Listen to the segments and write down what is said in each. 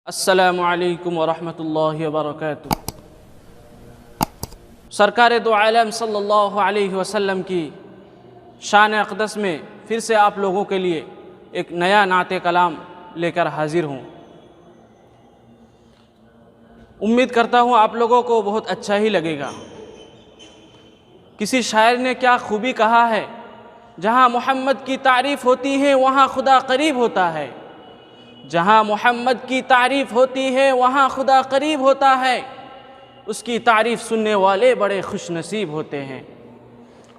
السلام علیکم ورحمۃ اللہ وبرکاتہ۔ سرکار دو عالم صلی اللہ علیہ وسلم کی شان اقدس میں پھر سے آپ لوگوں کے لیے ایک نیا نعت کلام لے کر حاضر ہوں۔ امید کرتا ہوں آپ لوگوں کو بہت اچھا ہی لگے گا۔ کسی شاعر نے کیا خوبی کہا ہے، جہاں محمد کی تعریف ہوتی ہے وہاں خدا قریب ہوتا ہے، جہاں محمد کی تعریف ہوتی ہے وہاں خدا قریب ہوتا ہے، اس کی تعریف سننے والے بڑے خوش نصیب ہوتے ہیں۔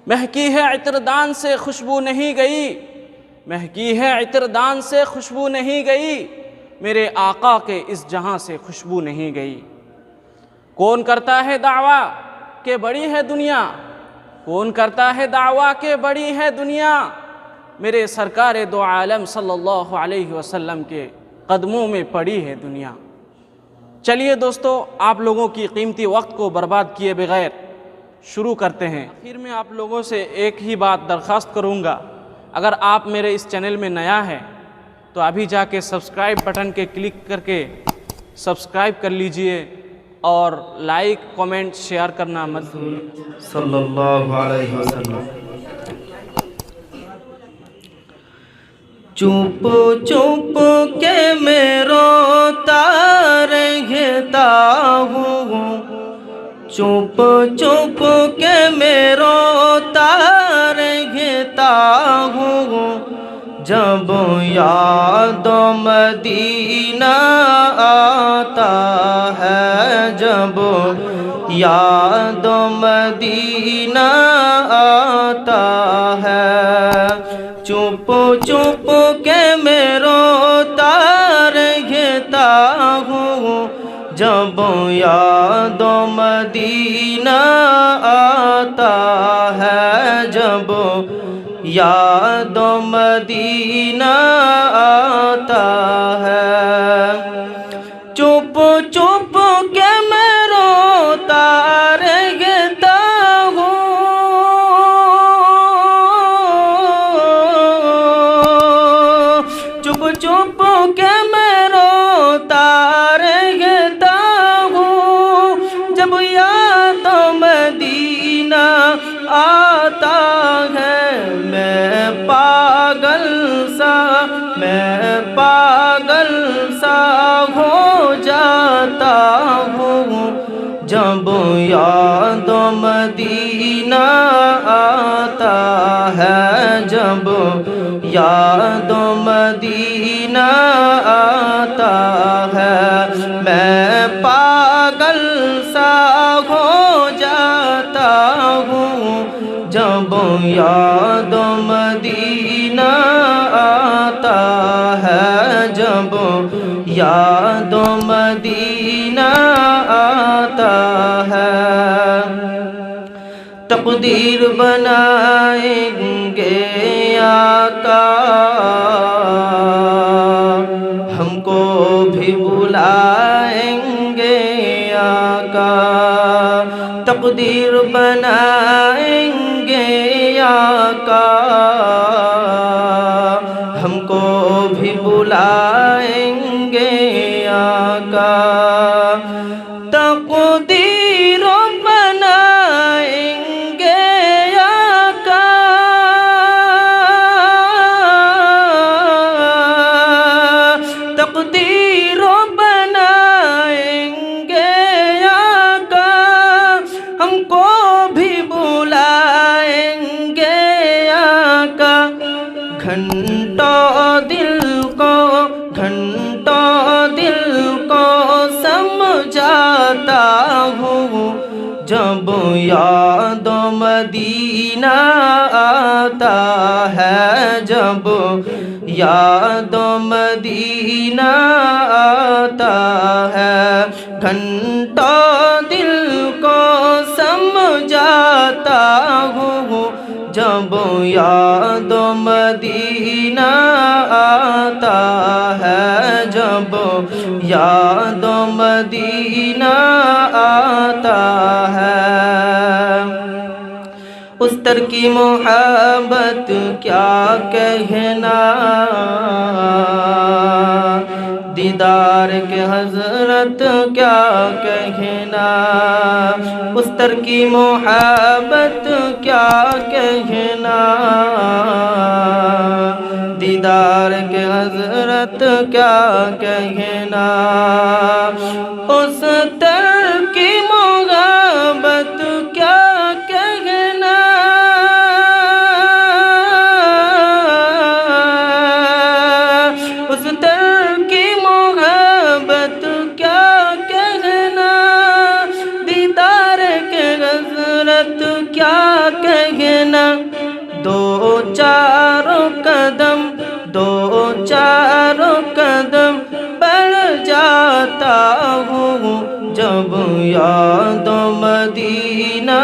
مہکی ہے عطردان سے خوشبو نہیں گئی، مہکی ہے عطردان سے خوشبو نہیں گئی، میرے آقا کے اس جہاں سے خوشبو نہیں گئی۔ کون کرتا ہے دعویٰ کہ بڑی ہے دنیا، کون کرتا ہے دعویٰ کہ بڑی ہے دنیا، میرے سرکار دو عالم صلی اللہ علیہ وسلم کے قدموں میں پڑی ہے دنیا۔ چلیے دوستو، آپ لوگوں کی قیمتی وقت کو برباد کیے بغیر شروع کرتے ہیں۔ آخر میں آپ لوگوں سے ایک ہی بات درخواست کروں گا، اگر آپ میرے اس چینل میں نیا ہے تو ابھی جا کے سبسکرائب بٹن کے کلک کر کے سبسکرائب کر لیجئے اور لائک، کومنٹ، شیئر کرنا مت بھولیے صلی اللہ علیہ وسلم۔ چپ چپ کے میں روتا رہتا ہوں، چپ چپ کے میں روتا رہتا ہوں، جب یاد مدینہ آتا ہے، جب یاد مدینہ آتا ہے، چپ چپ کے میں روتا رہتا ہوں، جب یاد مدینہ آتا ہے، جب یاد مدینہ آتا ہے، چپ چپ کے میں روتا رہتا ہوں، چپ چپ کے میں روتا رہتا ہوں، جب یاد مدینہ آتا ہے، میں پاگل سا ہو جاتا ہوں، جب یاد مدینہ آتا ہے، جب یاد مدینہ آتا ہے، میں پاگل سا ہو جاتا ہوں، جب یاد مدینہ آتا ہے، جب یاد مدینہ آتا ہے، تقدیر بنائیں گے آقا، ہم کو بھی بلائیں گے آقا، تقدیر بنائیں گے آقا، ہم کو بھی بلائیں گے آقا، تقدیر بنائیں گے آقا، تقدیر بنائیں گے آقا، ہم کو بھی بلائیں گے آقا، گھنٹوں دل کو سمجھاتا ہوں، جب یاد مدینہ آتا ہے، جب یاد مدینہ آتا ہے، گھنٹوں دل کو سمجھاتا ہوں، جب یاد مدینہ آتا ہے، جب یاد مدینہ آتا ہے، اس در کی محبت کیا کہنا، دیدار کے حضرت کیا کہنا، اس در کی محبت کیا کہنا، دیدار کے حضرت کیا کہنا، اس در کی محبت کیا کہنا، اس در کی محبت کیا کہنا، دیدار کے حضرت کیا کہنا، دو چاروں قدم بڑھ جاتا ہوں جب یاد مدینہ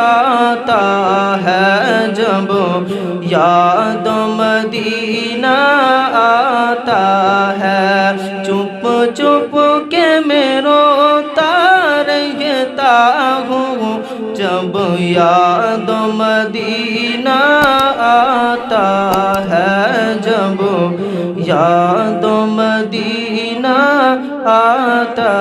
آتا ہے، جب یاد مدینہ آتا ہے، چپ چپ کے میں روتا رہتا ہوں جب یاد مدینہ آتا ہے، جب یاد مدینہ آتا